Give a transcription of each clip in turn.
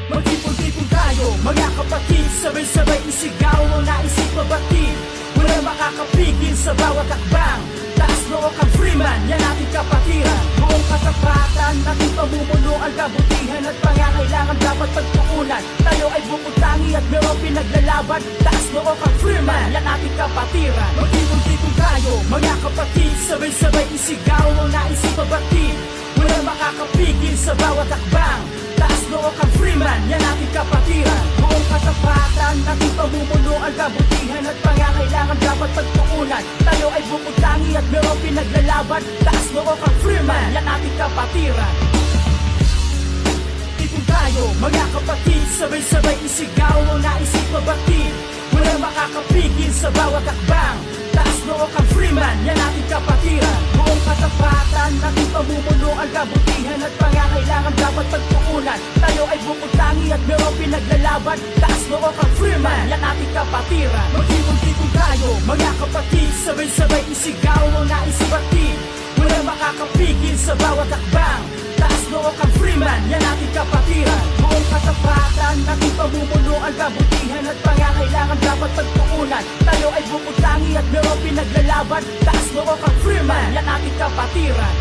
Magtipon-tipon tayo, mga kapatid, sabay-sabay isigaw ang naisip mabatid. Walang makakapigil sa bawat akbang. Taas noo kang Freeman, yan ating kapatiran. Buong katapatan, ating pamumuno ang kabutihan at pangangailangan dapat pagtuunan. Tayo ay bukod tangi at mayroong pinaglalaban. Taas noo kang Freeman, yan ating kapatiran. Magtipon-tipon tayo, mga kapatid, sabay-sabay isigaw ang naisip mabatid. Walang makakapigil sa bawat akbang. Taas noo kang Freeman, yan ating kapatiran. Buong katapatan, ating pamumuno ang kabutihan at pangangailangan dapat pagtuunan. Tayo ay bukod tangi at mayroong pinaglalaban. Taas noo kang Freeman, yan ating kapatiran. Tipon tayo, mga kapatid, sabay-sabay isigaw ang naisip mabatid. Walang makakapigil sa bawat akbang. Taas noo kang Freeman, yan ating kapatiran. Buong katapatan, ating pamumuno ang kabutihan at pangangailangan dapat pagtuunan. Tayo ay bukod tangi at mayroong pinaglalaban. Taas noo kang Freeman, yan ating kapatiran. Magtipon-tipon tayo, mga kapatid, sabay-sabay isigaw ang naisip batid. Walang makakapigil sa bawat akbang. Taas noo kang Freeman, yan ating kapatiran. Buong katapatan, ating pamumuno ang kabutihan at pangangailangan dapat pagtuunan. Tayo ay bukod tangi at mayroong pinaglalaban. Taas noo kang Freeman, yan ating kapatiran.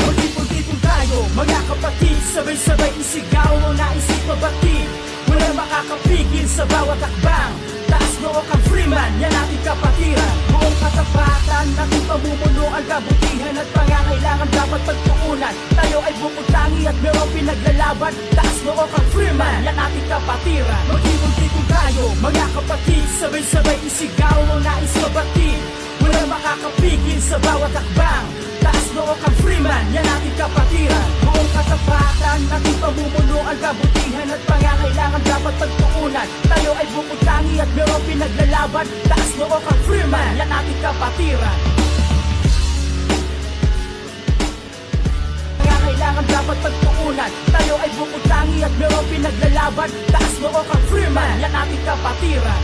Magtipon-tipon tayo, mga kapatid, sabay-sabay isigaw ang naisip mabatid. Walang makakapigil sa bawat akbang. Taas noo kang Freeman, yan ating kapatiran. Buong katapatan, ating pamumuno ang kabutihan at pangangailangan dapat pagtuunan. Tayo ay bukod tangi at mayroong pinaglalaban. Taas noo kang Freeman, yan ating kapatiran. Magtipon-tipon tayo, mga kapatid, sabay-sabay isigaw ang nais mabatid. Walang makakapigil sa bawat akbang. Taas noo kang Freeman, yan ating kapatiran. Buong katapatan, ating pamumuno ang kabutihan at pangangailangan dapat pagtuunan. Tayo ay bukod tangi at mayroong pinaglalaban. Taas noo kang Freeman, yan ating kapatiran. Pangangailangan dapat pagtuunan. Tayo ay bukod tangi at mayroong pinaglalaban. Taas noo kang Freeman, yan ating kapatiran.